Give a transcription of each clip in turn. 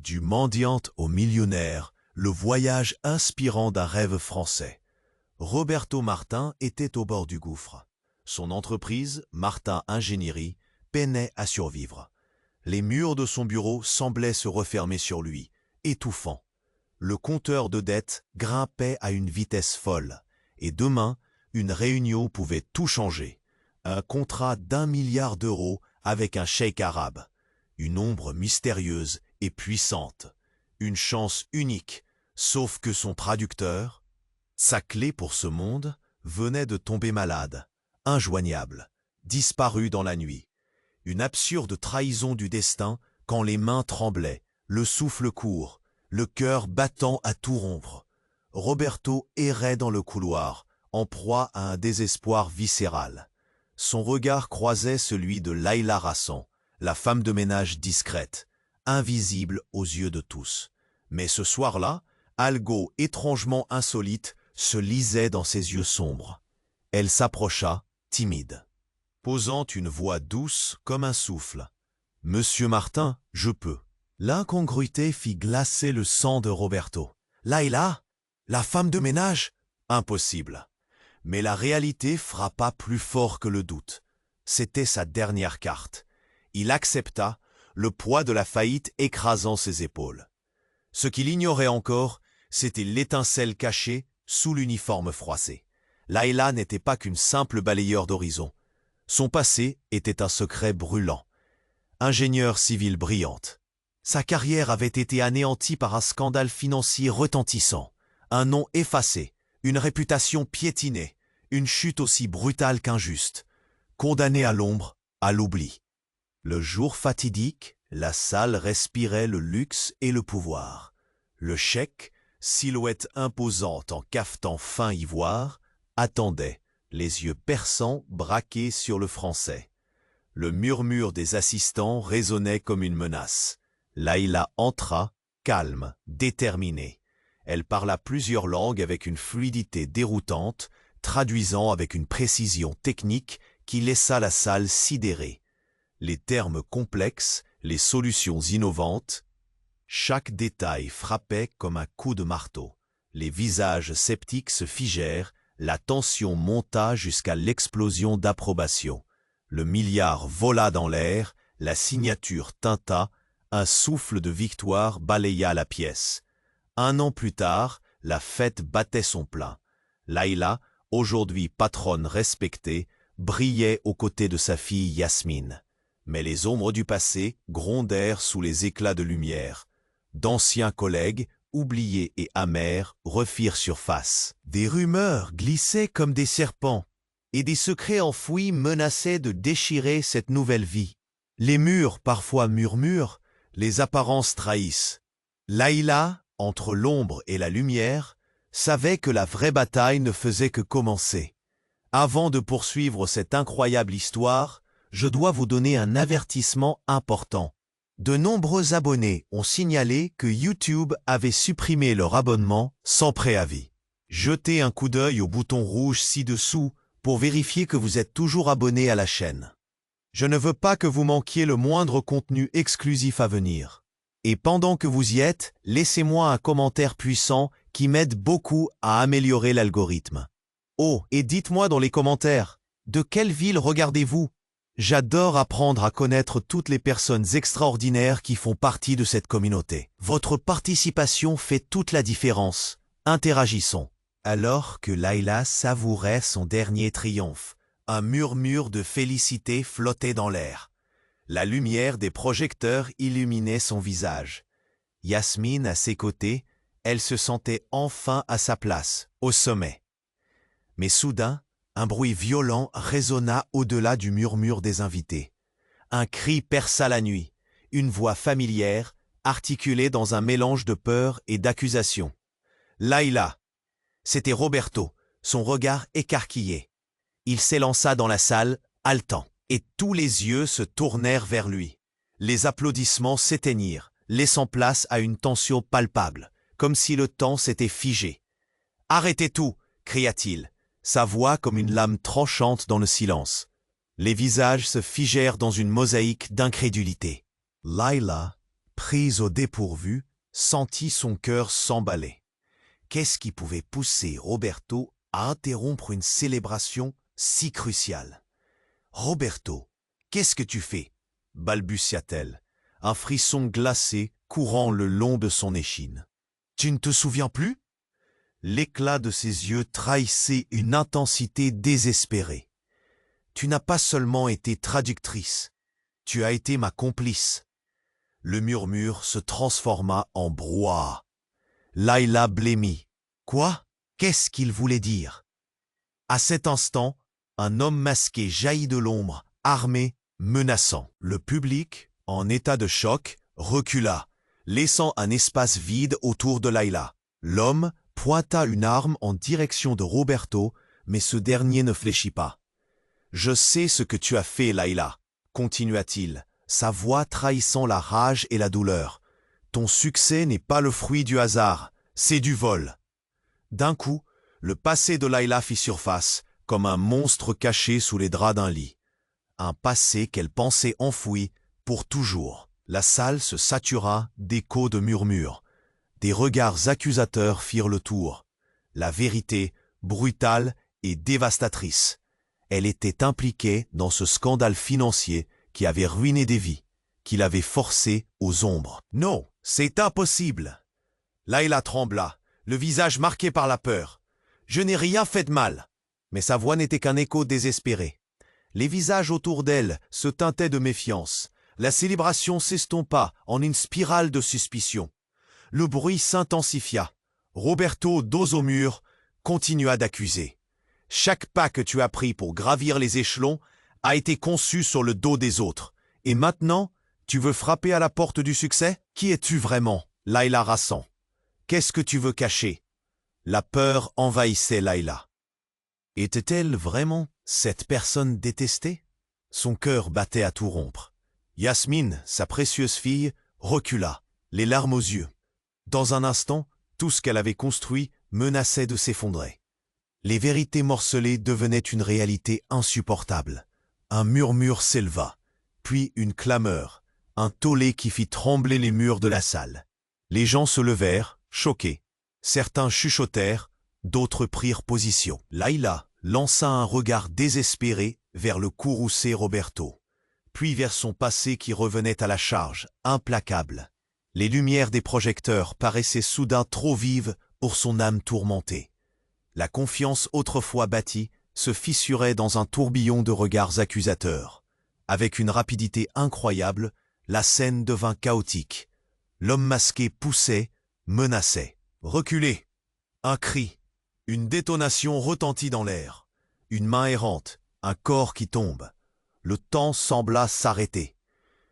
Du mendiante au millionnaire, le voyage inspirant d'un rêve français. Roberto Martin était au bord du gouffre. Son entreprise, Martin Ingénierie, peinait à survivre. Les murs de son bureau semblaient se refermer sur lui, étouffant. Le compteur de dettes grimpait à une vitesse folle. Et demain, une réunion pouvait tout changer. Un contrat d'1 milliard d'euros avec un cheikh arabe. Une ombre mystérieuse et puissante. Une chance unique, sauf que son traducteur, sa clé pour ce monde, venait de tomber malade, injoignable, disparu dans la nuit. Une absurde trahison du destin quand les mains tremblaient, le souffle court, le cœur battant à tout rompre. Roberto errait dans le couloir, en proie à un désespoir viscéral. Son regard croisait celui de Laïla Rassan, la femme de ménage discrète, invisible aux yeux de tous. Mais ce soir-là, algo étrangement insolite se lisait dans ses yeux sombres. Elle s'approcha, timide, posant une voix douce comme un souffle. « Monsieur Martin, je peux. » L'incongruité fit glacer le sang de Roberto. « Laïla, la femme de ménage ?» Impossible. Mais la réalité frappa plus fort que le doute. C'était sa dernière carte. Il accepta, le poids de la faillite écrasant ses épaules. Ce qu'il ignorait encore, c'était l'étincelle cachée sous l'uniforme froissé. Laïla n'était pas qu'une simple balayeur d'horizon. Son passé était un secret brûlant. Ingénieure civile brillante. Sa carrière avait été anéantie par un scandale financier retentissant, un nom effacé, une réputation piétinée, une chute aussi brutale qu'injuste, condamnée à l'ombre, à l'oubli. Le jour fatidique, la salle respirait le luxe et le pouvoir. Le cheikh, silhouette imposante en cafetan fin ivoire, attendait, les yeux perçants braqués sur le français. Le murmure des assistants résonnait comme une menace. Laïla entra, calme, déterminée. Elle parla plusieurs langues avec une fluidité déroutante, traduisant avec une précision technique qui laissa la salle sidérée. Les termes complexes, les solutions innovantes, chaque détail frappait comme un coup de marteau. Les visages sceptiques se figèrent, la tension monta jusqu'à l'explosion d'approbation. Le milliard vola dans l'air, la signature tinta, un souffle de victoire balaya la pièce. 1 an plus tard, la fête battait son plein. Laïla, aujourd'hui patronne respectée, brillait aux côtés de sa fille Yasmine. Mais les ombres du passé grondèrent sous les éclats de lumière. D'anciens collègues, oubliés et amers, refirent surface. Des rumeurs glissaient comme des serpents, et des secrets enfouis menaçaient de déchirer cette nouvelle vie. Les murs parfois murmurent, les apparences trahissent. Laïla, entre l'ombre et la lumière, savait que la vraie bataille ne faisait que commencer. Avant de poursuivre cette incroyable histoire, je dois vous donner un avertissement important. De nombreux abonnés ont signalé que YouTube avait supprimé leur abonnement sans préavis. Jetez un coup d'œil au bouton rouge ci-dessous pour vérifier que vous êtes toujours abonné à la chaîne. Je ne veux pas que vous manquiez le moindre contenu exclusif à venir. Et pendant que vous y êtes, laissez-moi un commentaire puissant qui m'aide beaucoup à améliorer l'algorithme. Oh, et dites-moi dans les commentaires, de quelle ville regardez-vous? J'adore apprendre à connaître toutes les personnes extraordinaires qui font partie de cette communauté. Votre participation fait toute la différence. Interagissons. Alors que Laïla savourait son dernier triomphe, un murmure de félicité flottait dans l'air. La lumière des projecteurs illuminait son visage. Yasmine à ses côtés, elle se sentait enfin à sa place, au sommet. Mais soudain, un bruit violent résonna au-delà du murmure des invités. Un cri perça la nuit, une voix familière, articulée dans un mélange de peur et d'accusation. Laïla. C'était Roberto, son regard écarquillé. Il s'élança dans la salle, haletant, et tous les yeux se tournèrent vers lui. Les applaudissements s'éteignirent, laissant place à une tension palpable, comme si le temps s'était figé. « Arrêtez tout !» cria-t-il, sa voix comme une lame tranchante dans le silence. Les visages se figèrent dans une mosaïque d'incrédulité. Laïla, prise au dépourvu, sentit son cœur s'emballer. Qu'est-ce qui pouvait pousser Roberto à interrompre une célébration si cruciale? « Roberto, qu'est-ce que tu fais ?» balbutia-t-elle, un frisson glacé courant le long de son échine. « Tu ne te souviens plus ?» L'éclat de ses yeux trahissait une intensité désespérée. « Tu n'as pas seulement été traductrice, tu as été ma complice. » Le murmure se transforma en brouhaha. Layla blêmit. Quoi? Qu'est-ce qu'il voulait dire? À cet instant, un homme masqué jaillit de l'ombre, armé, menaçant. Le public, en état de choc, recula, laissant un espace vide autour de Layla. L'homme pointa une arme en direction de Roberto, mais ce dernier ne fléchit pas. « Je sais ce que tu as fait, Layla, » continua-t-il, sa voix trahissant la rage et la douleur. « Ton succès n'est pas le fruit du hasard, c'est du vol. » D'un coup, le passé de Layla fit surface, comme un monstre caché sous les draps d'un lit. Un passé qu'elle pensait enfoui pour toujours. La salle se satura d'échos de murmures. Des regards accusateurs firent le tour. La vérité, brutale et dévastatrice. Elle était impliquée dans ce scandale financier qui avait ruiné des vies, qui l'avait forcée aux ombres. « Non, c'est impossible !» Layla trembla, le visage marqué par la peur. « Je n'ai rien fait de mal !» Mais sa voix n'était qu'un écho désespéré. Les visages autour d'elle se teintaient de méfiance. La célébration s'estompa en une spirale de suspicion. Le bruit s'intensifia. Roberto, dos au mur, continua d'accuser. « Chaque pas que tu as pris pour gravir les échelons a été conçu sur le dos des autres. Et maintenant, tu veux frapper à la porte du succès? Qui es-tu vraiment, Layla Rassan? Qu'est-ce que tu veux cacher ?» La peur envahissait Layla. Était-elle vraiment cette personne détestée? Son cœur battait à tout rompre. Yasmine, sa précieuse fille, recula, les larmes aux yeux. Dans un instant, tout ce qu'elle avait construit menaçait de s'effondrer. Les vérités morcelées devenaient une réalité insupportable. Un murmure s'éleva, puis une clameur, un tollé qui fit trembler les murs de la salle. Les gens se levèrent, choqués. Certains chuchotèrent, d'autres prirent position. Layla lança un regard désespéré vers le courroucé Roberto, puis vers son passé qui revenait à la charge, implacable. Les lumières des projecteurs paraissaient soudain trop vives pour son âme tourmentée. La confiance autrefois bâtie se fissurait dans un tourbillon de regards accusateurs. Avec une rapidité incroyable, la scène devint chaotique. L'homme masqué poussait, menaçait. « Reculez !» Un cri, une détonation retentit dans l'air. Une main errante, un corps qui tombe. Le temps sembla s'arrêter.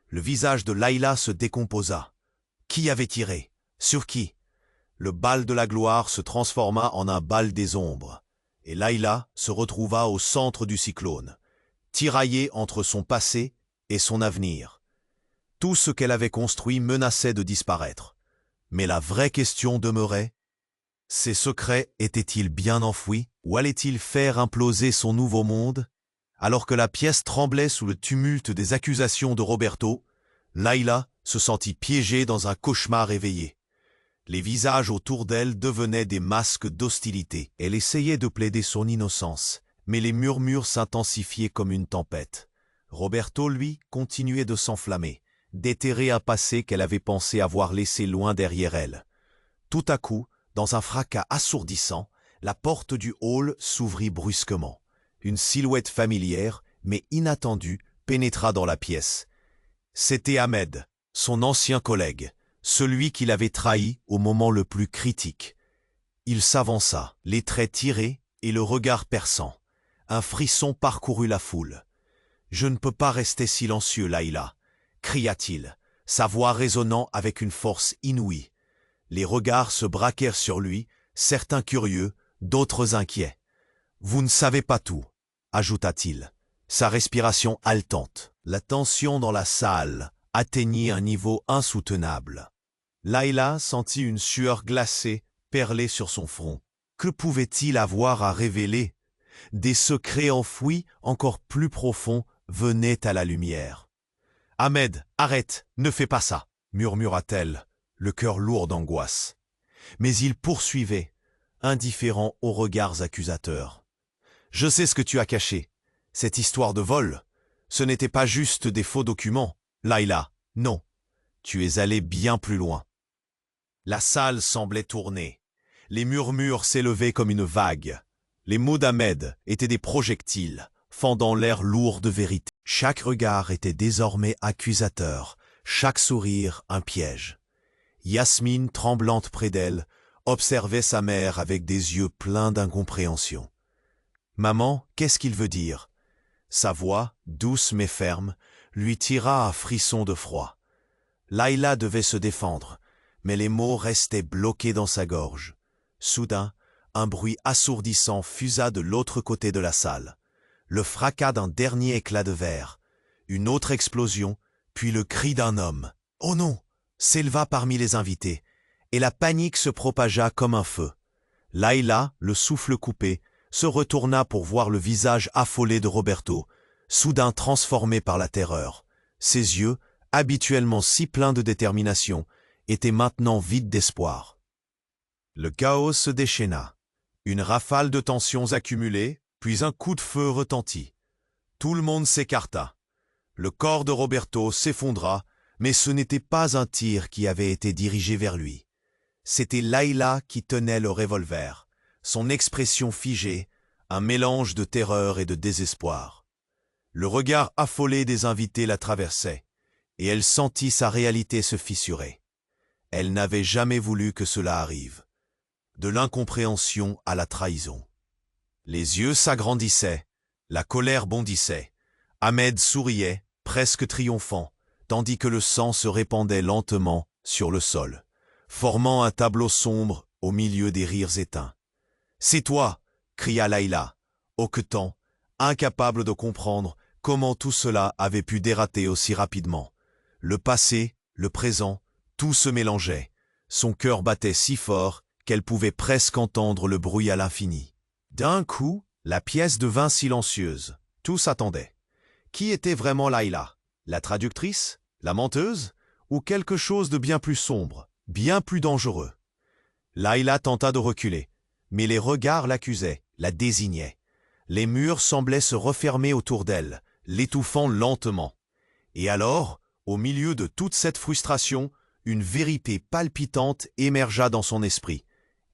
Le visage de Layla se décomposa. Qui avait tiré? Sur qui? Le bal de la gloire se transforma en un bal des ombres, et Layla se retrouva au centre du cyclone, tiraillée entre son passé et son avenir. Tout ce qu'elle avait construit menaçait de disparaître. Mais la vraie question demeurait, ses secrets étaient-ils bien enfouis, ou allait-il faire imploser son nouveau monde? Alors que la pièce tremblait sous le tumulte des accusations de Roberto, Layla se sentit piégée dans un cauchemar éveillé. Les visages autour d'elle devenaient des masques d'hostilité. Elle essayait de plaider son innocence, mais les murmures s'intensifiaient comme une tempête. Roberto, lui, continuait de s'enflammer, déterrer un passé qu'elle avait pensé avoir laissé loin derrière elle. Tout à coup, dans un fracas assourdissant, la porte du hall s'ouvrit brusquement. Une silhouette familière, mais inattendue, pénétra dans la pièce. C'était Ahmed, son ancien collègue. Celui qui l'avait trahi au moment le plus critique. Il s'avança, les traits tirés et le regard perçant. Un frisson parcourut la foule. « Je ne peux pas rester silencieux, Layla !» cria-t-il, sa voix résonnant avec une force inouïe. Les regards se braquèrent sur lui, certains curieux, d'autres inquiets. « Vous ne savez pas tout !» ajouta-t-il, sa respiration haletante. La tension dans la salle atteignit un niveau insoutenable. Layla sentit une sueur glacée perler sur son front. Que pouvait-il avoir à révéler? Des secrets enfouis encore plus profonds venaient à la lumière. « Ahmed, arrête, ne fais pas ça !» murmura-t-elle, le cœur lourd d'angoisse. Mais il poursuivait, indifférent aux regards accusateurs. « Je sais ce que tu as caché. Cette histoire de vol, ce n'était pas juste des faux documents. Layla, non. Tu es allé bien plus loin. » La salle semblait tourner. Les murmures s'élevaient comme une vague. Les mots d'Ahmed étaient des projectiles, fendant l'air lourd de vérité. Chaque regard était désormais accusateur, chaque sourire un piège. Yasmine, tremblante près d'elle, observait sa mère avec des yeux pleins d'incompréhension. « Maman, qu'est-ce qu'il veut dire ?» Sa voix, douce mais ferme, lui tira un frisson de froid. Layla devait se défendre, mais les mots restaient bloqués dans sa gorge. Soudain, un bruit assourdissant fusa de l'autre côté de la salle. Le fracas d'un dernier éclat de verre, une autre explosion, puis le cri d'un homme. « Oh non !» s'éleva parmi les invités, et la panique se propagea comme un feu. Layla, le souffle coupé, se retourna pour voir le visage affolé de Roberto, soudain transformé par la terreur. Ses yeux, habituellement si pleins de détermination, étaient maintenant vides d'espoir. Le chaos se déchaîna. Une rafale de tensions accumulées, puis un coup de feu retentit. Tout le monde s'écarta. Le corps de Roberto s'effondra, mais ce n'était pas un tir qui avait été dirigé vers lui. C'était Layla qui tenait le revolver, son expression figée, un mélange de terreur et de désespoir. Le regard affolé des invités la traversait, et elle sentit sa réalité se fissurer. Elle n'avait jamais voulu que cela arrive. De l'incompréhension à la trahison. Les yeux s'agrandissaient, la colère bondissait. Ahmed souriait, presque triomphant, tandis que le sang se répandait lentement sur le sol, formant un tableau sombre au milieu des rires éteints. « C'est toi !» cria Layla, hoquetant, incapable de comprendre comment tout cela avait pu dérater aussi rapidement. Le passé, le présent, tout se mélangeait. Son cœur battait si fort qu'elle pouvait presque entendre le bruit à l'infini. D'un coup, la pièce devint silencieuse. Tous attendaient. Qui était vraiment Layla? La traductrice? La menteuse? Ou quelque chose de bien plus sombre, bien plus dangereux? Layla tenta de reculer, mais les regards l'accusaient, la désignaient. Les murs semblaient se refermer autour d'elle, l'étouffant lentement. Et alors, au milieu de toute cette frustration, une vérité palpitante émergea dans son esprit.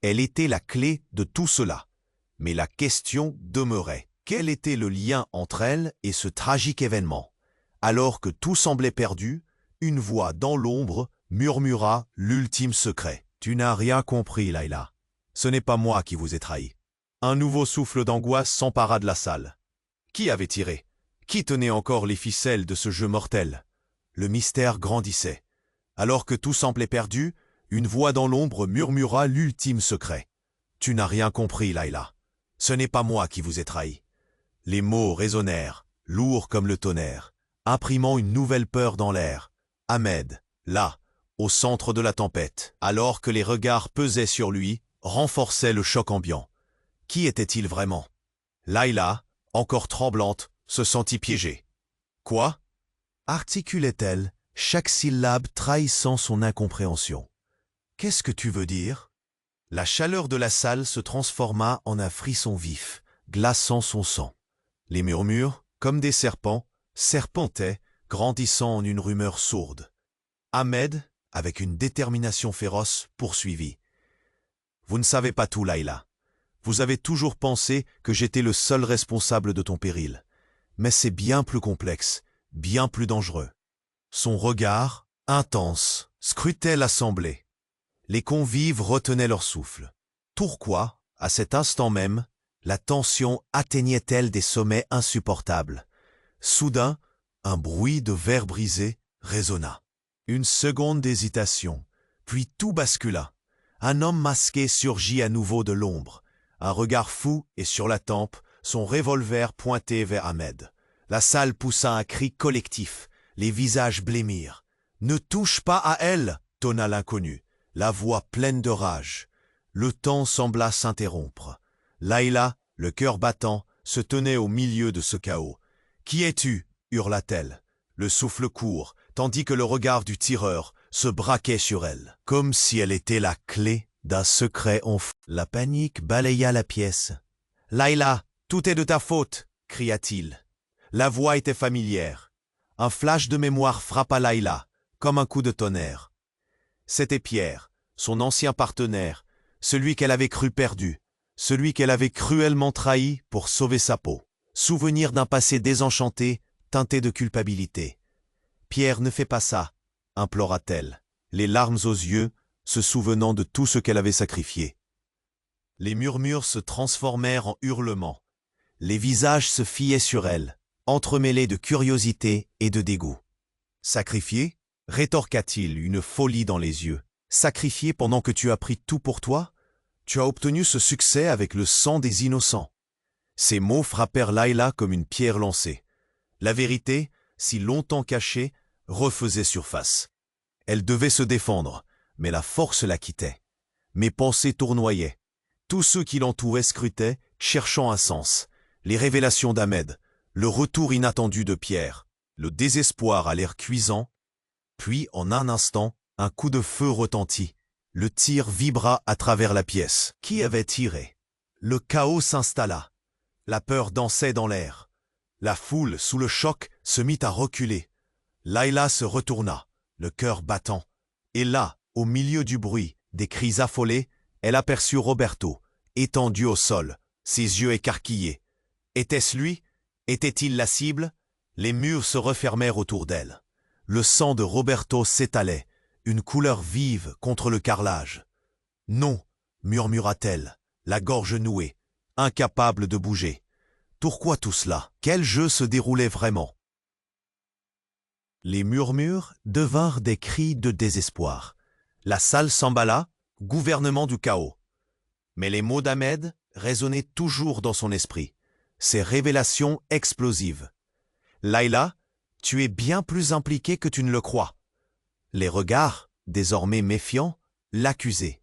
Elle était la clé de tout cela. Mais la question demeurait. Quel était le lien entre elle et ce tragique événement? Alors que tout semblait perdu, une voix dans l'ombre murmura l'ultime secret. « Tu n'as rien compris, Layla. Ce n'est pas moi qui vous ai trahi. » Un nouveau souffle d'angoisse s'empara de la salle. Qui avait tiré? Qui tenait encore les ficelles de ce jeu mortel? Le mystère grandissait. Alors que tout semblait perdu, une voix dans l'ombre murmura l'ultime secret. « Tu n'as rien compris, Layla. Ce n'est pas moi qui vous ai trahi. » Les mots résonnèrent, lourds comme le tonnerre, imprimant une nouvelle peur dans l'air. Ahmed, là, au centre de la tempête, alors que les regards pesaient sur lui, renforçait le choc ambiant. Qui était-il vraiment? Layla, encore tremblante, se sentit piégée. « Quoi ?» articulait-elle, chaque syllabe trahissant son incompréhension. « Qu'est-ce que tu veux dire ?» La chaleur de la salle se transforma en un frisson vif, glaçant son sang. Les murmures, comme des serpents, serpentaient, grandissant en une rumeur sourde. Ahmed, avec une détermination féroce, poursuivit. « Vous ne savez pas tout, Layla. Vous avez toujours pensé que j'étais le seul responsable de ton péril. Mais c'est bien plus complexe, bien plus dangereux. » Son regard, intense, scrutait l'assemblée. Les convives retenaient leur souffle. Pourquoi, à cet instant même, la tension atteignait-elle des sommets insupportables? Soudain, un bruit de verre brisé résonna. Une seconde d'hésitation, puis tout bascula. Un homme masqué surgit à nouveau de l'ombre. Un regard fou et sur la tempe, son revolver pointé vers Ahmed. La salle poussa un cri collectif. Les visages blêmirent. « Ne touche pas à elle !» tonna l'inconnu, la voix pleine de rage. Le temps sembla s'interrompre. Layla, le cœur battant, se tenait au milieu de ce chaos. « Qui es-tu » hurla-t-elle. Le souffle court, tandis que le regard du tireur se braquait sur elle, comme si elle était la clé d'un secret enfoui. La panique balaya la pièce. « Layla, tout est de ta faute !» cria-t-il. La voix était familière. Un flash de mémoire frappa Layla, comme un coup de tonnerre. C'était Pierre, son ancien partenaire, celui qu'elle avait cru perdu, celui qu'elle avait cruellement trahi pour sauver sa peau. Souvenir d'un passé désenchanté, teinté de culpabilité. « Pierre, ne fais pas ça !» implora-t-elle, les larmes aux yeux, se souvenant de tout ce qu'elle avait sacrifié. Les murmures se transformèrent en hurlements. Les visages se fiaient sur elle, entremêlés de curiosité et de dégoût. « Sacrifier » rétorqua-t-il, une folie dans les yeux. « Sacrifier pendant que tu as pris tout pour toi? Tu as obtenu ce succès avec le sang des innocents. » Ces mots frappèrent Layla comme une pierre lancée. La vérité, si longtemps cachée, refaisait surface. Elle devait se défendre, mais la force la quittait. Mes pensées tournoyaient. Tous ceux qui l'entouraient scrutaient, cherchant un sens. Les révélations d'Ahmed, le retour inattendu de Pierre, le désespoir à l'air cuisant. Puis, en un instant, un coup de feu retentit. Le tir vibra à travers la pièce. Qui avait tiré? Le chaos s'installa. La peur dansait dans l'air. La foule, sous le choc, se mit à reculer. Layla se retourna, le cœur battant. Et là, au milieu du bruit, des cris affolés, elle aperçut Roberto, étendu au sol, ses yeux écarquillés. Était-ce lui? Était-il la cible? Les murs se refermèrent autour d'elle. Le sang de Roberto s'étalait, une couleur vive contre le carrelage. « Non !» murmura-t-elle, la gorge nouée, incapable de bouger. Pourquoi tout cela? Quel jeu se déroulait vraiment? Les murmures devinrent des cris de désespoir. La salle s'emballa, gouvernement du chaos. Mais les mots d'Ahmed résonnaient toujours dans son esprit, ses révélations explosives. « Layla, tu es bien plus impliquée que tu ne le crois. » Les regards, désormais méfiants, l'accusaient.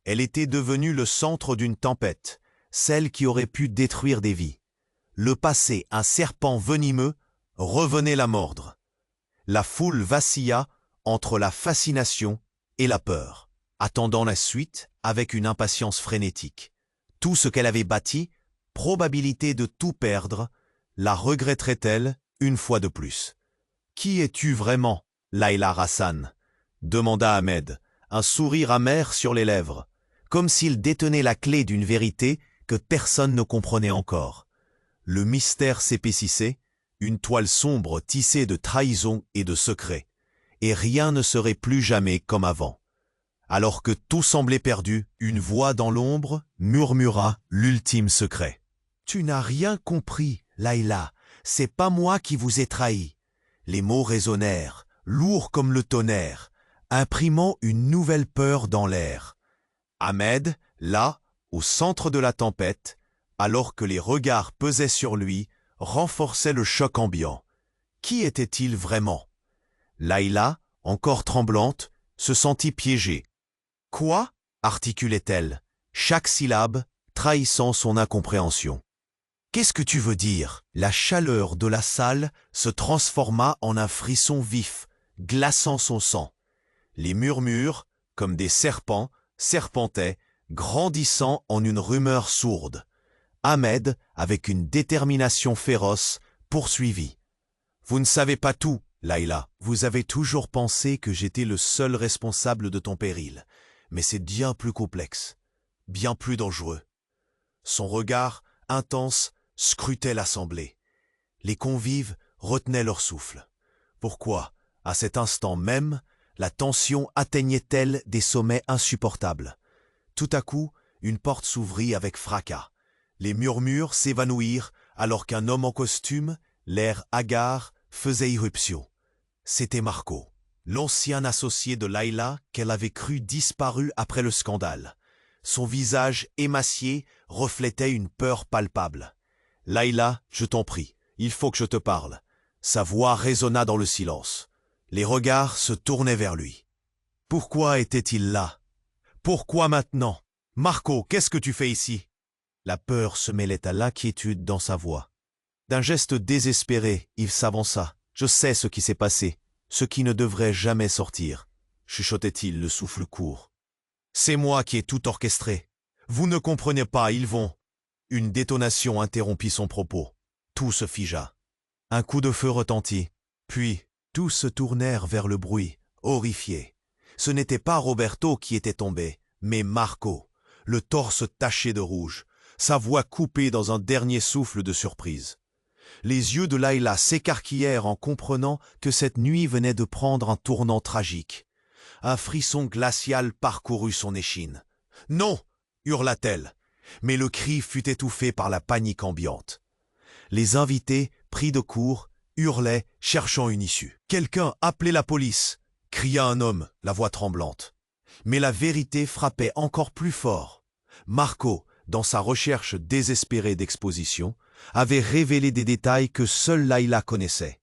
Elle était devenue le centre d'une tempête, celle qui aurait pu détruire des vies. Le passé, un serpent venimeux, revenait la mordre. La foule vacilla entre la fascination et la peur, attendant la suite avec une impatience frénétique. Tout ce qu'elle avait bâti, probabilité de tout perdre, la regretterait-elle une fois de plus? « Qui es-tu vraiment, Layla Hassan ?» demanda Ahmed, un sourire amer sur les lèvres, comme s'il détenait la clé d'une vérité que personne ne comprenait encore. Le mystère s'épaississait, une toile sombre tissée de trahison et de secrets, et rien ne serait plus jamais comme avant. Alors que tout semblait perdu, une voix dans l'ombre murmura l'ultime secret. « Tu n'as rien compris, Layla, c'est pas moi qui vous ai trahi. » Les mots résonnèrent, lourds comme le tonnerre, imprimant une nouvelle peur dans l'air. Ahmed, là, au centre de la tempête, alors que les regards pesaient sur lui, renforçait le choc ambiant. Qui était-il vraiment? Layla, encore tremblante, se sentit piégée. « Quoi ?» articulait-elle, chaque syllabe trahissant son incompréhension. « Qu'est-ce que tu veux dire ?» La chaleur de la salle se transforma en un frisson vif, glaçant son sang. Les murmures, comme des serpents, serpentaient, grandissant en une rumeur sourde. Ahmed, avec une détermination féroce, poursuivit. « Vous ne savez pas tout, Layla. Vous avez toujours pensé que j'étais le seul responsable de ton péril. Mais c'est bien plus complexe, bien plus dangereux. » Son regard, intense, scrutait l'assemblée. Les convives retenaient leur souffle. Pourquoi, à cet instant même, la tension atteignait-elle des sommets insupportables? Tout à coup, une porte s'ouvrit avec fracas. Les murmures s'évanouirent alors qu'un homme en costume, l'air hagard, faisait irruption. C'était Marco, l'ancien associé de Layla qu'elle avait cru disparu après le scandale. Son visage émacié reflétait une peur palpable. « Layla, je t'en prie, il faut que je te parle. » Sa voix résonna dans le silence. Les regards se tournaient vers lui. Pourquoi était-il là? Pourquoi maintenant? Marco, qu'est-ce que tu fais ici? La peur se mêlait à l'inquiétude dans sa voix. D'un geste désespéré, il s'avança. « Je sais ce qui s'est passé, ce qui ne devrait jamais sortir. chuchotait-il le souffle court. C'est moi qui ai tout orchestré. Vous ne comprenez pas, ils vont. Une détonation interrompit son propos. Tout se figea. Un coup de feu retentit. Puis, tous se tournèrent vers le bruit, horrifiés. Ce n'était pas Roberto qui était tombé, mais Marco, le torse taché de rouge, sa voix coupée dans un dernier souffle de surprise. Les yeux de Layla s'écarquillèrent en comprenant que cette nuit venait de prendre un tournant tragique. Un frisson glacial parcourut son échine. « Non !» hurla-t-elle, mais le cri fut étouffé par la panique ambiante. Les invités, pris de court, hurlaient, cherchant une issue. « Quelqu'un, appelez la police !» cria un homme, la voix tremblante. Mais la vérité frappait encore plus fort. Marco, dans sa recherche désespérée d'exposition, avait révélé des détails que seule Layla connaissait.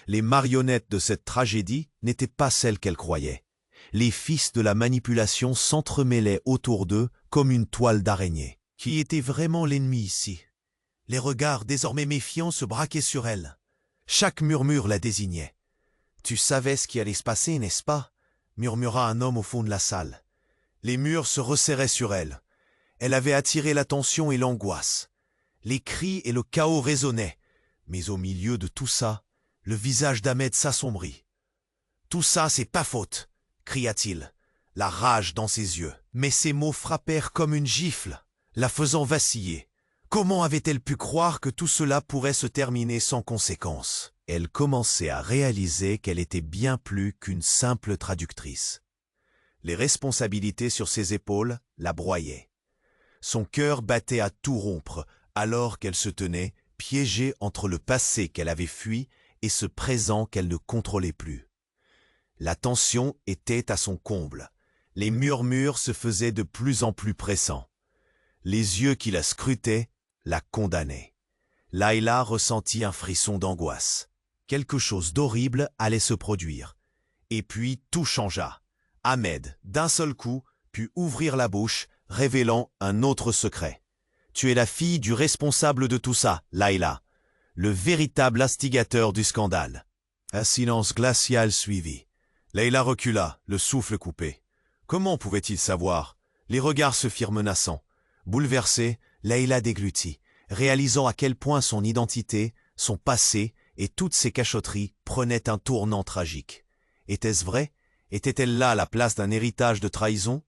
Les marionnettes de cette tragédie n'étaient pas celles qu'elle croyait. Les fils de la manipulation s'entremêlaient autour d'eux comme une toile d'araignée. Qui était vraiment l'ennemi ici? Les regards désormais méfiants se braquaient sur elle. Chaque murmure la désignait. « Tu savais ce qui allait se passer, n'est-ce pas ?» murmura un homme au fond de la salle. Les murs se resserraient sur elle. Elle avait attiré l'attention et l'angoisse. Les cris et le chaos résonnaient. Mais au milieu de tout ça, le visage d'Ahmed s'assombrit. « Tout ça, c'est pas faute !» cria-t-il, la rage dans ses yeux. Mais ces mots frappèrent comme une gifle, la faisant vaciller. Comment avait-elle pu croire que tout cela pourrait se terminer sans conséquence? Elle commençait à réaliser qu'elle était bien plus qu'une simple traductrice. Les responsabilités sur ses épaules la broyaient. Son cœur battait à tout rompre alors qu'elle se tenait, piégée entre le passé qu'elle avait fui et ce présent qu'elle ne contrôlait plus. La tension était à son comble. Les murmures se faisaient de plus en plus pressants. Les yeux qui la scrutaient la condamnaient. Layla ressentit un frisson d'angoisse. Quelque chose d'horrible allait se produire. Et puis tout changea. Ahmed, d'un seul coup, put ouvrir la bouche, révélant un autre secret. « Tu es la fille du responsable de tout ça, Layla, le véritable instigateur du scandale. » Un silence glacial suivit. Layla recula, le souffle coupé. Comment pouvait-il savoir? Les regards se firent menaçants. Bouleversée, Layla déglutit, réalisant à quel point son identité, son passé et toutes ses cachotteries prenaient un tournant tragique. Était-ce vrai? Était-elle là à la place d'un héritage de trahison?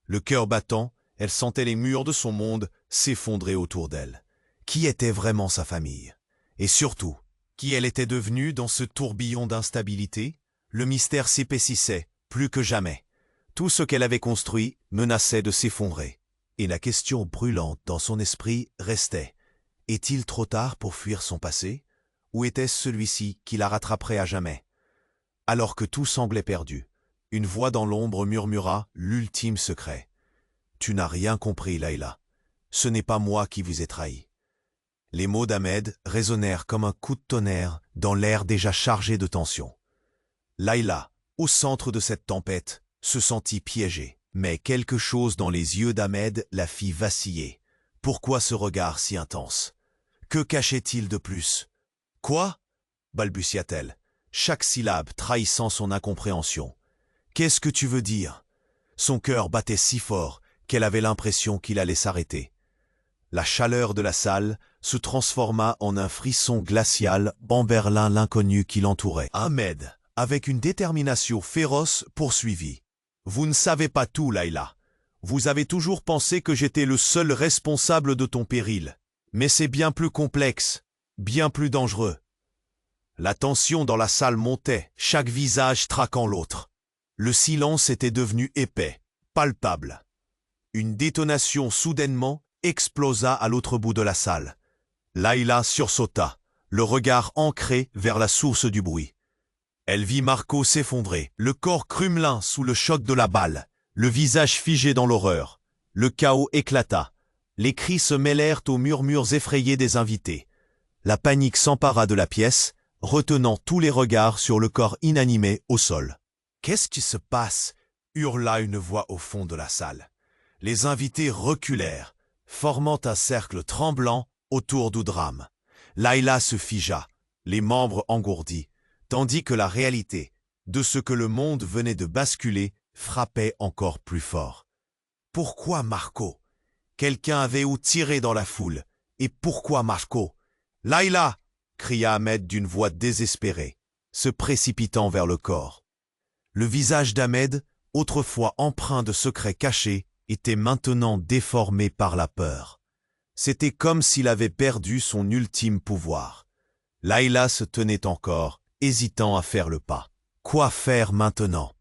Le cœur battant, elle sentait les murs de son monde s'effondrer autour d'elle. Qui était vraiment sa famille? Et surtout, qui elle était devenue dans ce tourbillon d'instabilité? Le mystère s'épaississait, plus que jamais. Tout ce qu'elle avait construit menaçait de s'effondrer. Et la question brûlante dans son esprit restait. Est-il trop tard pour fuir son passé? Ou était-ce celui-ci qui la rattraperait à jamais? Alors que tout semblait perdu, une voix dans l'ombre murmura l'ultime secret. « Tu n'as rien compris, Layla. Ce n'est pas moi qui vous ai trahi. » Les mots d'Ahmed résonnèrent comme un coup de tonnerre dans l'air déjà chargé de tension. Layla, au centre de cette tempête, se sentit piégée. Mais quelque chose dans les yeux d'Ahmed la fit vaciller. Pourquoi ce regard si intense? Que cachait-il de plus? « Quoi ?» balbutia-t-elle, chaque syllabe trahissant son incompréhension. « Qu'est-ce que tu veux dire ?» Son cœur battait si fort qu'elle avait l'impression qu'il allait s'arrêter. La chaleur de la salle se transforma en un frisson glacial envers l'inconnu qui l'entourait. Ahmed, avec une détermination féroce, poursuivit. « Vous ne savez pas tout, Layla. Vous avez toujours pensé que j'étais le seul responsable de ton péril. Mais c'est bien plus complexe, bien plus dangereux. » La tension dans la salle montait, chaque visage traquant l'autre. Le silence était devenu épais, palpable. Une détonation soudainement explosa à l'autre bout de la salle. Layla sursauta, le regard ancré vers la source du bruit. Elle vit Marco s'effondrer, le corps crumelin sous le choc de la balle, le visage figé dans l'horreur. Le chaos éclata. Les cris se mêlèrent aux murmures effrayés des invités. La panique s'empara de la pièce, retenant tous les regards sur le corps inanimé au sol. « Qu'est-ce qui se passe ?» hurla une voix au fond de la salle. Les invités reculèrent, formant un cercle tremblant autour du drame. Layla se figea, les membres engourdis, tandis que la réalité de ce que le monde venait de basculer frappait encore plus fort. Pourquoi Marco? Quelqu'un avait ou tiré dans la foule. Et pourquoi Marco? Laïla! Cria Ahmed d'une voix désespérée, se précipitant vers le corps. Le visage d'Ahmed, autrefois empreint de secrets cachés, était maintenant déformé par la peur. C'était comme s'il avait perdu son ultime pouvoir. Laïla se tenait encore, hésitant à faire le pas. Quoi faire maintenant?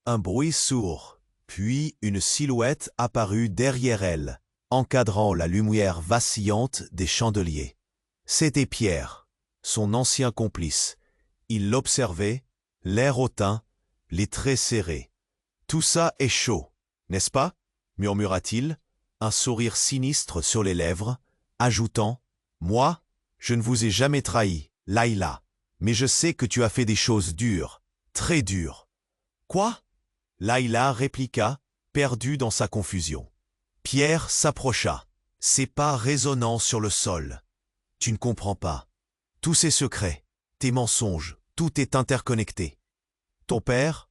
Un bruit sourd, puis une silhouette apparut derrière elle, encadrant la lumière vacillante des chandeliers. C'était Pierre, son ancien complice. Il l'observait, l'air hautain, les traits serrés. « Tout ça est chaud, n'est-ce pas ?» murmura-t-il, un sourire sinistre sur les lèvres, ajoutant « Moi, je ne vous ai jamais trahi, Laïla, mais je sais que tu as fait des choses dures, très dures. »« Quoi ?» Laïla répliqua, perdue dans sa confusion. Pierre s'approcha, ses pas résonnant sur le sol. « Tu ne comprends pas. Tous ces secrets, tes mensonges, tout est interconnecté. Ton père ?»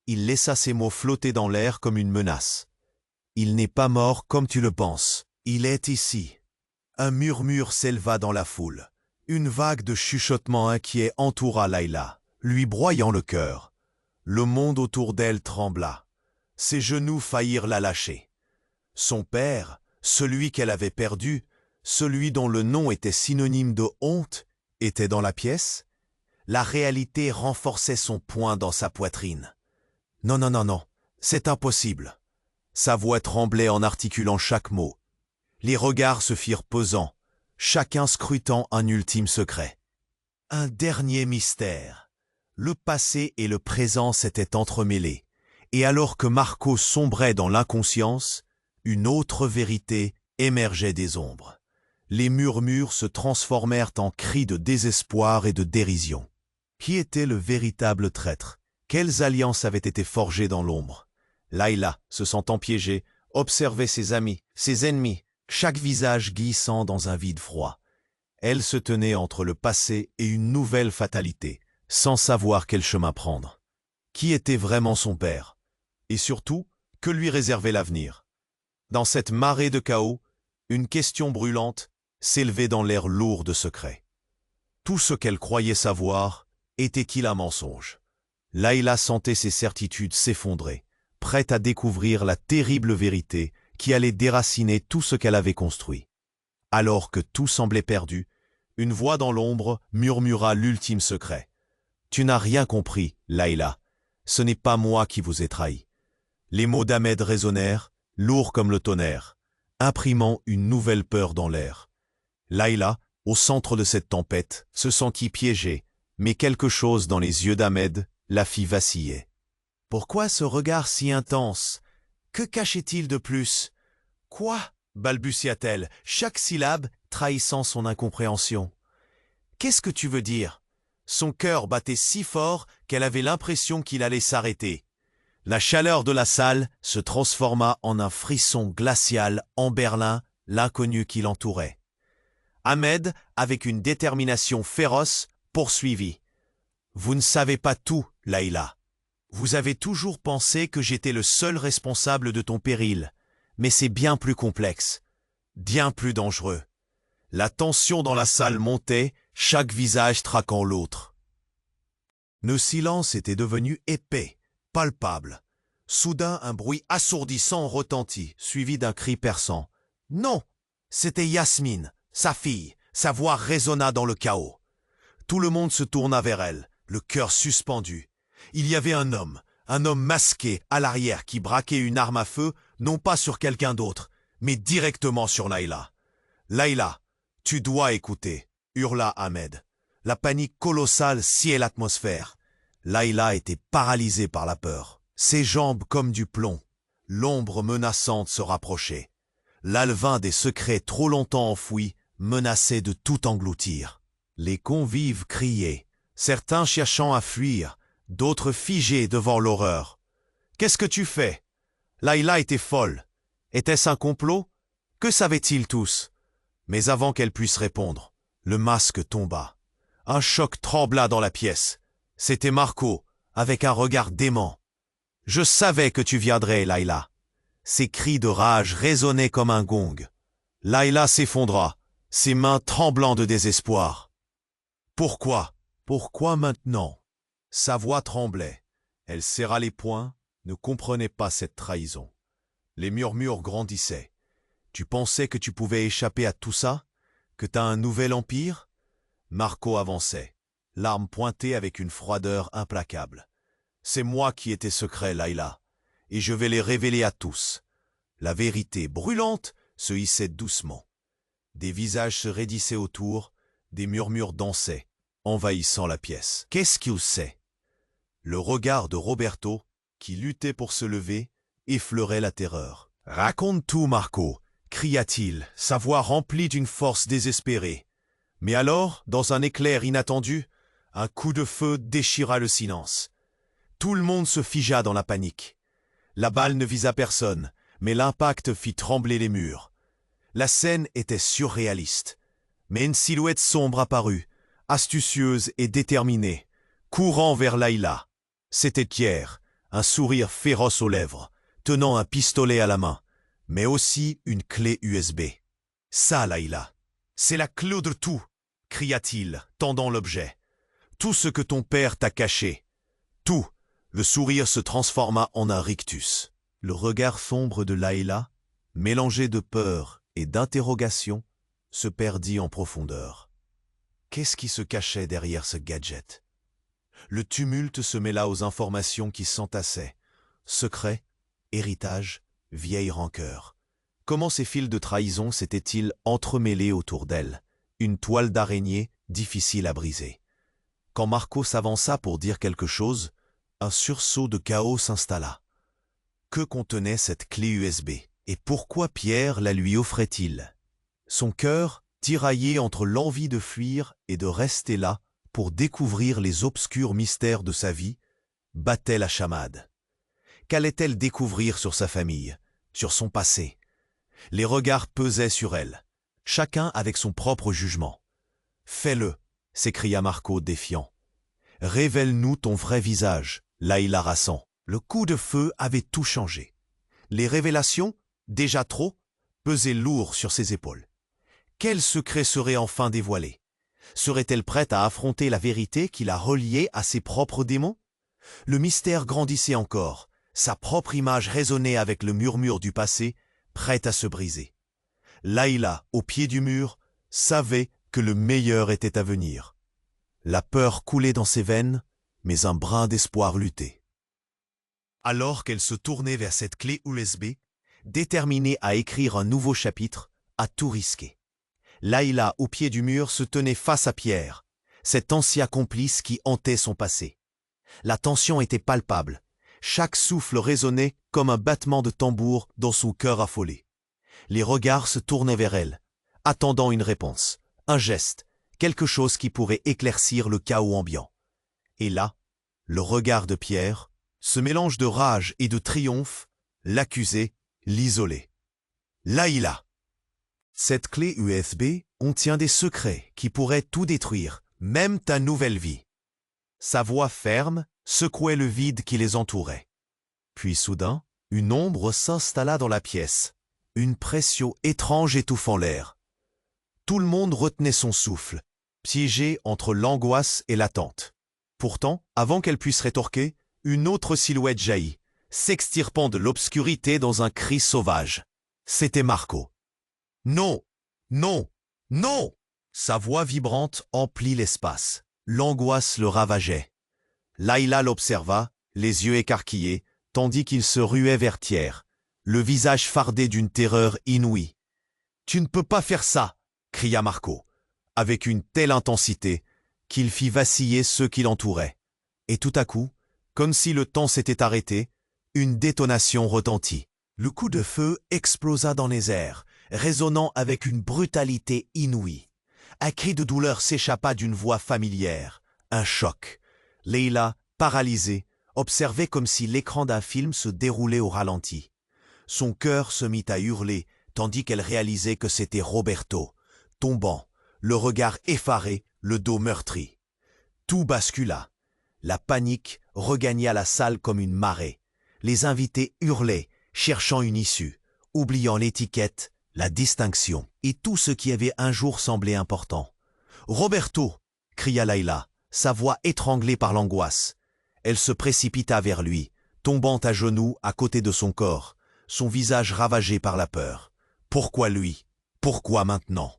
Il laissa ses mots flotter dans l'air comme une menace. « Il n'est pas mort comme tu le penses. Il est ici. » Un murmure s'éleva dans la foule. Une vague de chuchotements inquiets entoura Laïla, lui broyant le cœur. Le monde autour d'elle trembla. Ses genoux faillirent la lâcher. Son père, celui qu'elle avait perdu, celui dont le nom était synonyme de honte, était dans la pièce. La réalité renforçait son poing dans sa poitrine. « Non, non, non, non, c'est impossible. » Sa voix tremblait en articulant chaque mot. Les regards se firent pesants, chacun scrutant un ultime secret. Un dernier mystère. Le passé et le présent s'étaient entremêlés, et alors que Marco sombrait dans l'inconscience, une autre vérité émergeait des ombres. Les murmures se transformèrent en cris de désespoir et de dérision. Qui était le véritable traître? Quelles alliances avaient été forgées dans l'ombre? Laïla, se sentant piégée, observait ses amis, ses ennemis, chaque visage glissant dans un vide froid. Elle se tenait entre le passé et une nouvelle fatalité, sans savoir quel chemin prendre. Qui était vraiment son père? Et surtout, que lui réservait l'avenir? Dans cette marée de chaos, une question brûlante s'élevait dans l'air lourd de secrets. Tout ce qu'elle croyait savoir était-il un mensonge? Laïla sentait ses certitudes s'effondrer, prête à découvrir la terrible vérité qui allait déraciner tout ce qu'elle avait construit. Alors que tout semblait perdu, une voix dans l'ombre murmura l'ultime secret. « Tu n'as rien compris, Laïla. Ce n'est pas moi qui vous ai trahi. » Les mots d'Ahmed résonnèrent, lourds comme le tonnerre, imprimant une nouvelle peur dans l'air. Laïla, au centre de cette tempête, se sentit piégée, mais quelque chose dans les yeux d'Ahmed la fit vaciller. Pourquoi ce regard si intense? Que cachait-il de plus? Quoi? Balbutia-t-elle, chaque syllabe trahissant son incompréhension. Qu'est-ce que tu veux dire? Son cœur battait si fort qu'elle avait l'impression qu'il allait s'arrêter. La chaleur de la salle se transforma en un frisson glacial en Berlin, l'inconnu qui l'entourait. Ahmed, avec une détermination féroce, poursuivit. « Vous ne savez pas tout, Laïla. Vous avez toujours pensé que j'étais le seul responsable de ton péril, mais c'est bien plus complexe, bien plus dangereux. » La tension dans la salle montait, chaque visage traquant l'autre. Le silence était devenu épais, palpable. Soudain, un bruit assourdissant retentit, suivi d'un cri perçant. « Non !» C'était Yasmine, sa fille. Sa voix résonna dans le chaos. Tout le monde se tourna vers elle, le cœur suspendu. Il y avait un homme masqué à l'arrière qui braquait une arme à feu, non pas sur quelqu'un d'autre, mais directement sur Laïla. « Laïla, tu dois écouter !» hurla Ahmed. La panique colossale sciait l'atmosphère. Laïla était paralysée par la peur, ses jambes comme du plomb. L'ombre menaçante se rapprochait. L'alevin des secrets trop longtemps enfouis menaçait de tout engloutir. Les convives criaient, certains cherchant à fuir, d'autres figés devant l'horreur. « Qu'est-ce que tu fais ?» Laïla était folle. Était-ce un complot? Que savaient-ils tous? Mais avant qu'elle puisse répondre, le masque tomba. Un choc trembla dans la pièce. C'était Marco, avec un regard dément. Je savais que tu viendrais, Layla. » Ses cris de rage résonnaient comme un gong. Layla s'effondra, ses mains tremblant de désespoir. « Pourquoi? Pourquoi maintenant ?» Sa voix tremblait. Elle serra les poings, ne comprenait pas cette trahison. Les murmures grandissaient. « Tu pensais que tu pouvais échapper à tout ça? Que t'as un nouvel empire ?» Marco avançait, l'arme pointée avec une froideur implacable. « C'est moi qui étais secret, Layla, et je vais les révéler à tous. » La vérité brûlante se hissait doucement. Des visages se raidissaient autour, des murmures dansaient, envahissant la pièce. « Qu'est-ce qu'il sait ?» Le regard de Roberto, qui luttait pour se lever, effleurait la terreur. « Raconte tout, Marco !» cria-t-il, sa voix remplie d'une force désespérée. Mais alors, dans un éclair inattendu, un coup de feu déchira le silence. Tout le monde se figea dans la panique. La balle ne visa personne, mais l'impact fit trembler les murs. La scène était surréaliste. Mais une silhouette sombre apparut, astucieuse et déterminée, courant vers Layla. C'était Pierre, un sourire féroce aux lèvres, tenant un pistolet à la main, mais aussi une clé USB. « Ça, Layla, c'est la clé de tout !» cria-t-il, tendant l'objet. « Tout ce que ton père t'a caché. Tout !» Le sourire se transforma en un rictus. Le regard sombre de Layla, mélangé de peur et d'interrogation, se perdit en profondeur. Qu'est-ce qui se cachait derrière ce gadget? Le tumulte se mêla aux informations qui s'entassaient. Secret, héritage, vieille rancœur. Comment ces fils de trahison s'étaient-ils entremêlés autour d'elle? Une toile d'araignée difficile à briser. Quand Marco s'avança pour dire quelque chose, un sursaut de chaos s'installa. Que contenait cette clé USB? Et pourquoi Pierre la lui offrait-il? Son cœur, tiraillé entre l'envie de fuir et de rester là pour découvrir les obscurs mystères de sa vie, battait la chamade. Qu'allait-elle découvrir sur sa famille, sur son passé? Les regards pesaient sur elle, chacun avec son propre jugement. « Fais-le !» s'écria Marco défiant. « Révèle-nous ton vrai visage !» Layla rassant. Le coup de feu avait tout changé. Les révélations, déjà trop, pesaient lourd sur ses épaules. Quel secret serait enfin dévoilé? Serait-elle prête à affronter la vérité qui la reliait à ses propres démons? Le mystère grandissait encore, sa propre image résonnait avec le murmure du passé, prête à se briser. Layla, au pied du mur, savait que le meilleur était à venir. La peur coulait dans ses veines, mais un brin d'espoir luttait. Alors qu'elle se tournait vers cette clé USB, déterminée à écrire un nouveau chapitre, à tout risquer. Layla, au pied du mur, se tenait face à Pierre, cet ancien complice qui hantait son passé. La tension était palpable. Chaque souffle résonnait comme un battement de tambour dans son cœur affolé. Les regards se tournaient vers elle, attendant une réponse, un geste, quelque chose qui pourrait éclaircir le chaos ambiant. Et là, le regard de Pierre, ce mélange de rage et de triomphe, l'accusait, l'isolait. « Layla !» Cette clé USB contient des secrets qui pourraient tout détruire, même ta nouvelle vie. Sa voix ferme secouait le vide qui les entourait. Puis soudain, une ombre s'installa dans la pièce, une pression étrange étouffant l'air. Tout le monde retenait son souffle, piégé entre l'angoisse et l'attente. Pourtant, avant qu'elle puisse rétorquer, une autre silhouette jaillit, s'extirpant de l'obscurité dans un cri sauvage. C'était Marco. « Non! Non! Non !» Sa voix vibrante emplit l'espace. L'angoisse le ravageait. Layla l'observa, les yeux écarquillés, tandis qu'il se ruait vers Pierre, le visage fardé d'une terreur inouïe. « Tu ne peux pas faire ça !» cria Marco, avec une telle intensité qu'il fit vaciller ceux qui l'entouraient. Et tout à coup, comme si le temps s'était arrêté, une détonation retentit. Le coup de feu explosa dans les airs, résonnant avec une brutalité inouïe. Un cri de douleur s'échappa d'une voix familière. Un choc. Layla, paralysée, observait comme si l'écran d'un film se déroulait au ralenti. Son cœur se mit à hurler, tandis qu'elle réalisait que c'était Roberto, tombant, le regard effaré, le dos meurtri. Tout bascula. La panique regagna la salle comme une marée. Les invités hurlaient, cherchant une issue, oubliant l'étiquette, la distinction et tout ce qui avait un jour semblé important. « Roberto !» cria Layla, sa voix étranglée par l'angoisse. Elle se précipita vers lui, tombant à genoux à côté de son corps, son visage ravagé par la peur. Pourquoi lui? Pourquoi maintenant?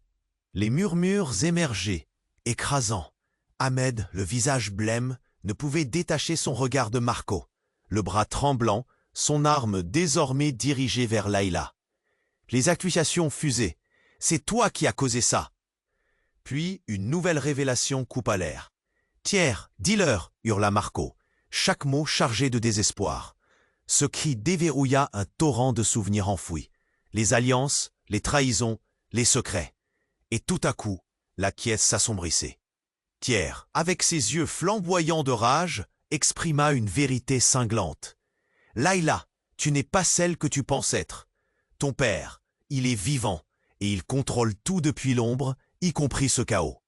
Les murmures émergeaient, écrasants. Ahmed, le visage blême, ne pouvait détacher son regard de Marco, le bras tremblant, son arme désormais dirigée vers Layla. Les accusations fusaient. « C'est toi qui as causé ça !» Puis une nouvelle révélation coupa l'air. « Tiers, dis-leur !» hurla Marco, chaque mot chargé de désespoir. Ce cri déverrouilla un torrent de souvenirs enfouis. Les alliances, les trahisons, les secrets. Et tout à coup, la pièce s'assombrissait. Tiers, avec ses yeux flamboyants de rage, exprima une vérité cinglante. « Layla, tu n'es pas celle que tu penses être. Ton père, il est vivant, et il contrôle tout depuis l'ombre, y compris ce chaos. »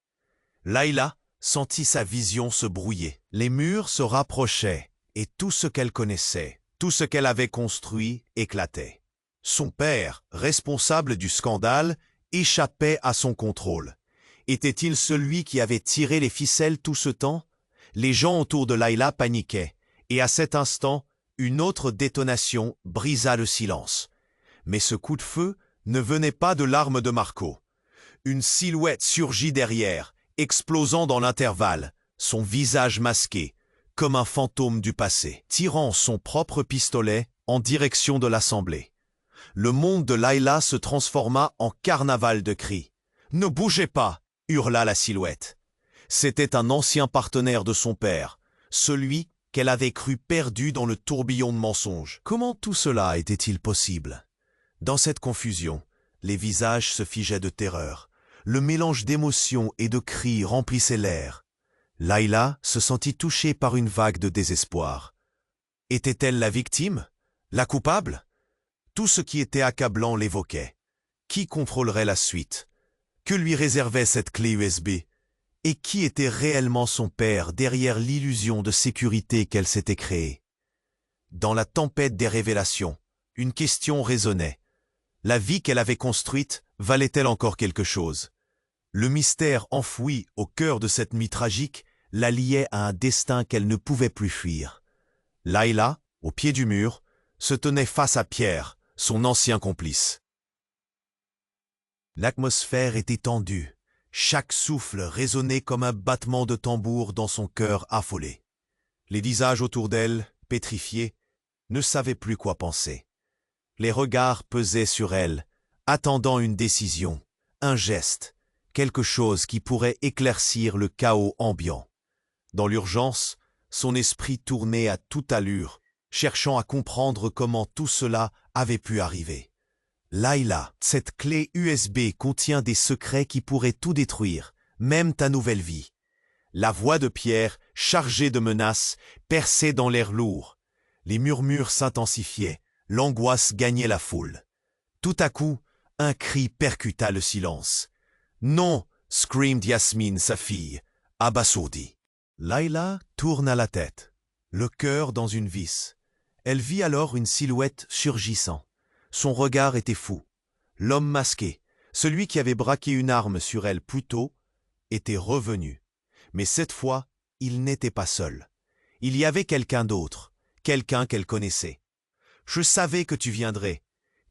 Layla sentit sa vision se brouiller. Les murs se rapprochaient, et tout ce qu'elle connaissait, tout ce qu'elle avait construit, éclatait. Son père, responsable du scandale, échappait à son contrôle. Était-il celui qui avait tiré les ficelles tout ce temps? Les gens autour de Layla paniquaient, et à cet instant, une autre détonation brisa le silence. Mais ce coup de feu ne venait pas de l'arme de Marco. Une silhouette surgit derrière, explosant dans l'intervalle, son visage masqué, comme un fantôme du passé, tirant son propre pistolet en direction de l'assemblée. Le monde de Layla se transforma en carnaval de cris. « Ne bougez pas !» hurla la silhouette. C'était un ancien partenaire de son père, celui qu'elle avait cru perdu dans le tourbillon de mensonges. Comment tout cela était-il possible? Dans cette confusion, les visages se figeaient de terreur. Le mélange d'émotions et de cris remplissait l'air. Layla se sentit touchée par une vague de désespoir. Était-elle la victime? La coupable? Tout ce qui était accablant l'évoquait. Qui contrôlerait la suite? Que lui réservait cette clé USB? Et qui était réellement son père derrière l'illusion de sécurité qu'elle s'était créée? Dans la tempête des révélations, une question résonnait. La vie qu'elle avait construite valait-elle encore quelque chose? Le mystère enfoui au cœur de cette nuit tragique la liait à un destin qu'elle ne pouvait plus fuir. Layla, au pied du mur, se tenait face à Pierre, son ancien complice. L'atmosphère était tendue. Chaque souffle résonnait comme un battement de tambour dans son cœur affolé. Les visages autour d'elle, pétrifiés, ne savaient plus quoi penser. Les regards pesaient sur elle, attendant une décision, un geste, quelque chose qui pourrait éclaircir le chaos ambiant. Dans l'urgence, son esprit tournait à toute allure, cherchant à comprendre comment tout cela avait pu arriver. Layla, cette clé USB contient des secrets qui pourraient tout détruire, même ta nouvelle vie. La voix de Pierre, chargée de menaces, perçait dans l'air lourd. Les murmures s'intensifiaient, l'angoisse gagnait la foule. Tout à coup, un cri percuta le silence. « Non !» screamed Yasmine, sa fille, abasourdie. Layla tourna la tête, le cœur dans une vis. Elle vit alors une silhouette surgissant. Son regard était fou. L'homme masqué, celui qui avait braqué une arme sur elle plus tôt, était revenu. Mais cette fois, il n'était pas seul. Il y avait quelqu'un d'autre, quelqu'un qu'elle connaissait. « Je savais que tu viendrais !»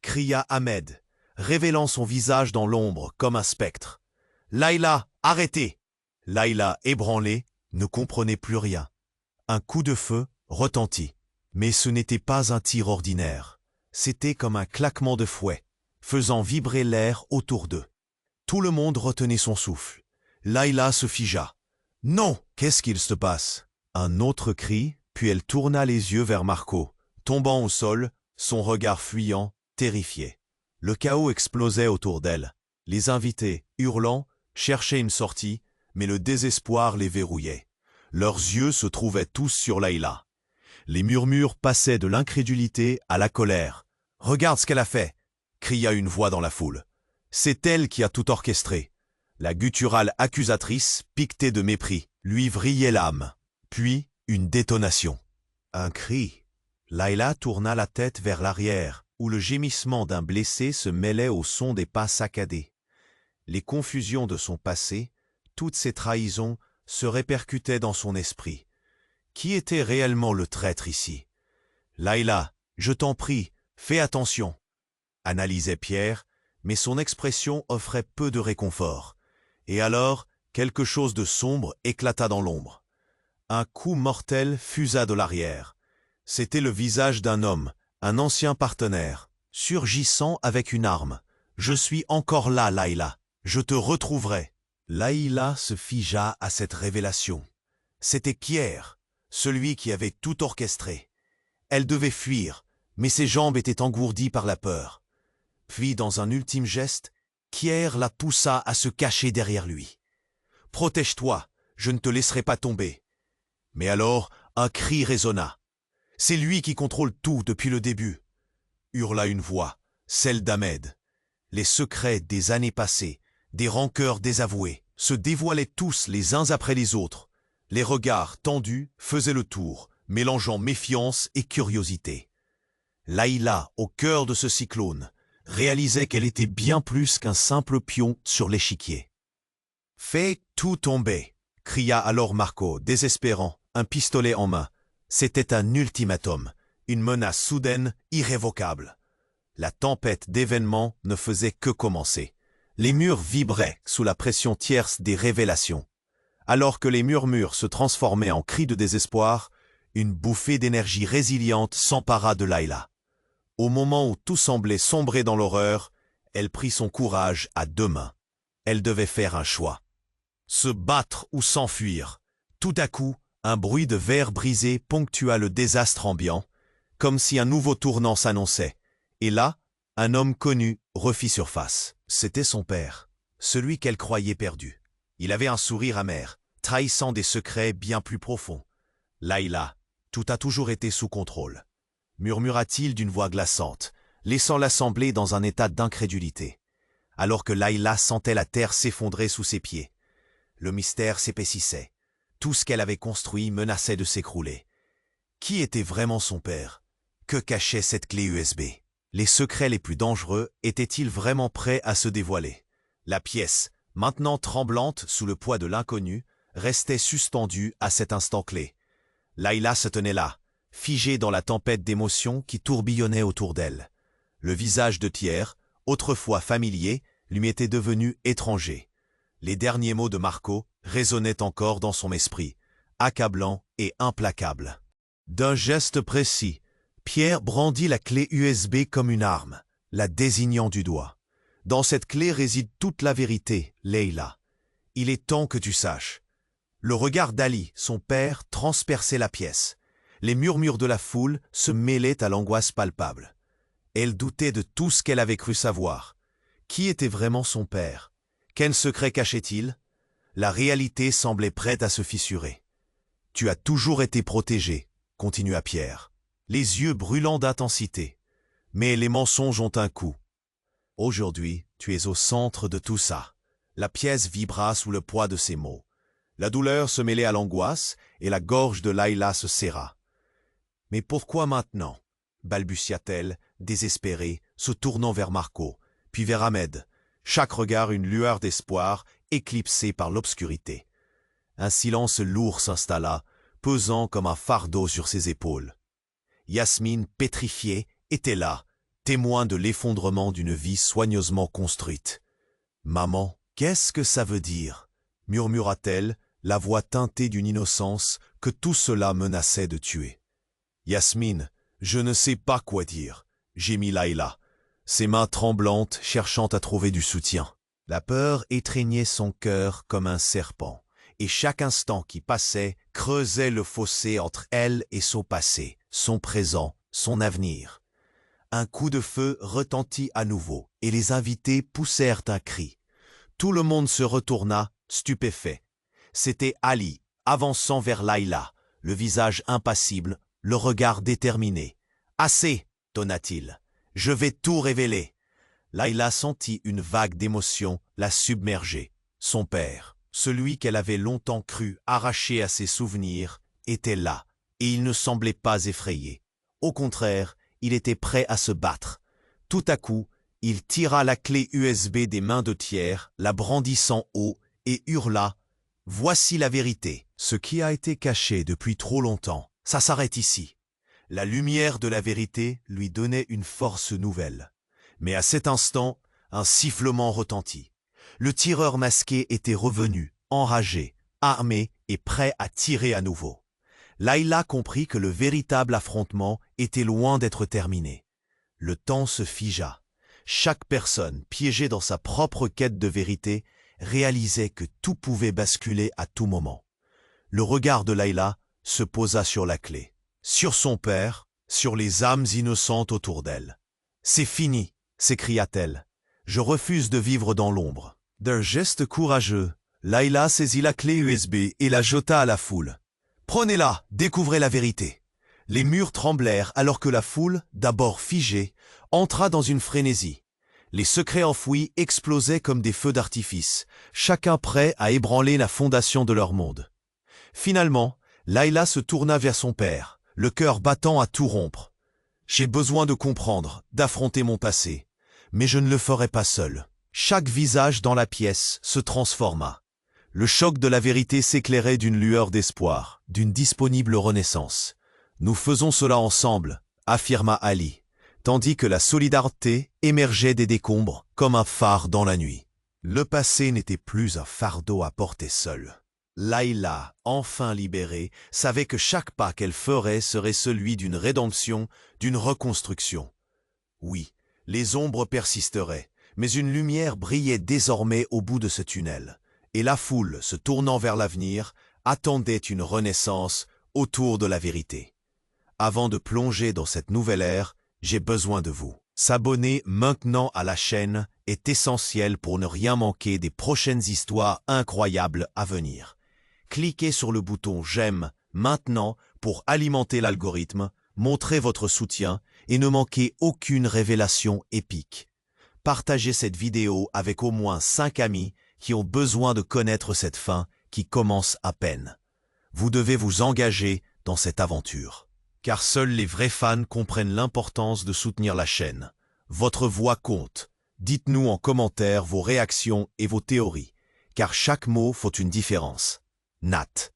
cria Ahmed, révélant son visage dans l'ombre comme un spectre. « Layla, arrêtez !» Layla, ébranlée, ne comprenait plus rien. Un coup de feu retentit. Mais ce n'était pas un tir ordinaire. C'était comme un claquement de fouet, faisant vibrer l'air autour d'eux. Tout le monde retenait son souffle. Layla se figea. « Non! Qu'est-ce qu'il se passe ?» Un autre cri, puis elle tourna les yeux vers Marco, tombant au sol, son regard fuyant, terrifié. Le chaos explosait autour d'elle. Les invités, hurlant, cherchaient une sortie, mais le désespoir les verrouillait. Leurs yeux se trouvaient tous sur Layla. Les murmures passaient de l'incrédulité à la colère. « Regarde ce qu'elle a fait !» cria une voix dans la foule. « C'est elle qui a tout orchestré. » La gutturale accusatrice, piquetée de mépris, lui vrillait l'âme. Puis, une détonation. Un cri. Laïla tourna la tête vers l'arrière, où le gémissement d'un blessé se mêlait au son des pas saccadés. Les confusions de son passé, toutes ses trahisons, se répercutaient dans son esprit. Qui était réellement le traître ici? Laïla, je t'en prie, fais attention, analysait Pierre, mais son expression offrait peu de réconfort. Et alors, quelque chose de sombre éclata dans l'ombre. Un coup mortel fusa de l'arrière. C'était le visage d'un homme, un ancien partenaire, surgissant avec une arme. « Je suis encore là, Laïla. Je te retrouverai. » Laïla se figea à cette révélation. C'était Pierre, celui qui avait tout orchestré. Elle devait fuir, mais ses jambes étaient engourdies par la peur. Puis, dans un ultime geste, Pierre la poussa à se cacher derrière lui. « Protège-toi, je ne te laisserai pas tomber. » Mais alors, un cri résonna. « C'est lui qui contrôle tout depuis le début !» hurla une voix, celle d'Ahmed. Les secrets des années passées, des rancœurs désavouées, se dévoilaient tous les uns après les autres. Les regards tendus faisaient le tour, mélangeant méfiance et curiosité. Laïla, au cœur de ce cyclone, réalisait qu'elle était bien plus qu'un simple pion sur l'échiquier. « Fais tout tomber !» cria alors Marco, désespérant, un pistolet en main. C'était un ultimatum, une menace soudaine, irrévocable. La tempête d'événements ne faisait que commencer. Les murs vibraient sous la pression tierce des révélations. Alors que les murmures se transformaient en cris de désespoir, une bouffée d'énergie résiliente s'empara de Laïla. Au moment où tout semblait sombrer dans l'horreur, elle prit son courage à deux mains. Elle devait faire un choix. Se battre ou s'enfuir. Tout à coup, un bruit de verre brisé ponctua le désastre ambiant, comme si un nouveau tournant s'annonçait. Et là, un homme connu refit surface. C'était son père, celui qu'elle croyait perdu. Il avait un sourire amer, trahissant des secrets bien plus profonds. « Laïla, tout a toujours été sous contrôle », murmura-t-il d'une voix glaçante, laissant l'assemblée dans un état d'incrédulité. Alors que Laïla sentait la terre s'effondrer sous ses pieds. Le mystère s'épaississait. Tout ce qu'elle avait construit menaçait de s'écrouler. Qui était vraiment son père? Que cachait cette clé USB? Les secrets les plus dangereux étaient-ils vraiment prêts à se dévoiler? La pièce, maintenant tremblante sous le poids de l'inconnu, restait suspendue à cet instant clé. Laïla se tenait là, figée dans la tempête d'émotions qui tourbillonnait autour d'elle. Le visage de Pierre, autrefois familier, lui était devenu étranger. Les derniers mots de Marco résonnaient encore dans son esprit, accablants et implacables. D'un geste précis, Pierre brandit la clé USB comme une arme, la désignant du doigt. Dans cette clé réside toute la vérité, Laïla. Il est temps que tu saches. Le regard d'Ali, son père, transperçait la pièce. Les murmures de la foule se mêlaient à l'angoisse palpable. Elle doutait de tout ce qu'elle avait cru savoir. Qui était vraiment son père? Quel secret cachait-il? La réalité semblait prête à se fissurer. « Tu as toujours été protégé », continua Pierre, les yeux brûlants d'intensité. « Mais les mensonges ont un coût. Aujourd'hui, tu es au centre de tout ça. » La pièce vibra sous le poids de ces mots. La douleur se mêlait à l'angoisse et la gorge de Laïla se serra. « Mais pourquoi maintenant ?» balbutia-t-elle, désespérée, se tournant vers Marco, puis vers Ahmed, chaque regard une lueur d'espoir éclipsée par l'obscurité. Un silence lourd s'installa, pesant comme un fardeau sur ses épaules. Yasmine, pétrifiée, était là, témoin de l'effondrement d'une vie soigneusement construite. « Maman, qu'est-ce que ça veut dire ?» murmura-t-elle, la voix teintée d'une innocence que tout cela menaçait de tuer. « Yasmine, je ne sais pas quoi dire », gémit Laïla, ses mains tremblantes cherchant à trouver du soutien. La peur étreignait son cœur comme un serpent, et chaque instant qui passait creusait le fossé entre elle et son passé, son présent, son avenir. Un coup de feu retentit à nouveau, et les invités poussèrent un cri. Tout le monde se retourna, stupéfait. C'était Ali, avançant vers Laïla, le visage impassible, le regard déterminé. « Assez !» tonna-t-il. « Je vais tout révéler !» Laïla sentit une vague d'émotion la submerger. Son père, celui qu'elle avait longtemps cru arraché à ses souvenirs, était là, et il ne semblait pas effrayé. Au contraire, il était prêt à se battre. Tout à coup, il tira la clé USB des mains de Thiers, la brandissant haut, et hurla « Voici la vérité. Ce qui a été caché depuis trop longtemps, ça s'arrête ici. » La lumière de la vérité lui donnait une force nouvelle. Mais à cet instant, un sifflement retentit. Le tireur masqué était revenu, enragé, armé et prêt à tirer à nouveau. Layla comprit que le véritable affrontement était loin d'être terminé. Le temps se figea. Chaque personne, piégée dans sa propre quête de vérité, réalisait que tout pouvait basculer à tout moment. Le regard de Layla se posa sur la clé, sur son père, sur les âmes innocentes autour d'elle. « C'est fini !» s'écria-t-elle. « Je refuse de vivre dans l'ombre. » D'un geste courageux, Layla saisit la clé USB et la jeta à la foule. « Prenez-la, découvrez la vérité !» Les murs tremblèrent alors que la foule, d'abord figée, entra dans une frénésie. Les secrets enfouis explosaient comme des feux d'artifice, chacun prêt à ébranler la fondation de leur monde. Finalement, Layla se tourna vers son père, le cœur battant à tout rompre. « J'ai besoin de comprendre, d'affronter mon passé, mais je ne le ferai pas seul. » Chaque visage dans la pièce se transforma. Le choc de la vérité s'éclairait d'une lueur d'espoir, d'une disponible renaissance. « Nous faisons cela ensemble », affirma Ali, tandis que la solidarité émergeait des décombres comme un phare dans la nuit. Le passé n'était plus un fardeau à porter seul. Layla, enfin libérée, savait que chaque pas qu'elle ferait serait celui d'une rédemption, d'une reconstruction. Oui, les ombres persisteraient, mais une lumière brillait désormais au bout de ce tunnel, et la foule, se tournant vers l'avenir, attendait une renaissance autour de la vérité. Avant de plonger dans cette nouvelle ère, j'ai besoin de vous. S'abonner maintenant à la chaîne est essentiel pour ne rien manquer des prochaines histoires incroyables à venir. Cliquez sur le bouton « J'aime » maintenant pour alimenter l'algorithme, montrer votre soutien et ne manquez aucune révélation épique. Partagez cette vidéo avec au moins 5 amis qui ont besoin de connaître cette fin qui commence à peine. Vous devez vous engager dans cette aventure. Car seuls les vrais fans comprennent l'importance de soutenir la chaîne. Votre voix compte. Dites-nous en commentaire vos réactions et vos théories, car chaque mot fait une différence. Nat.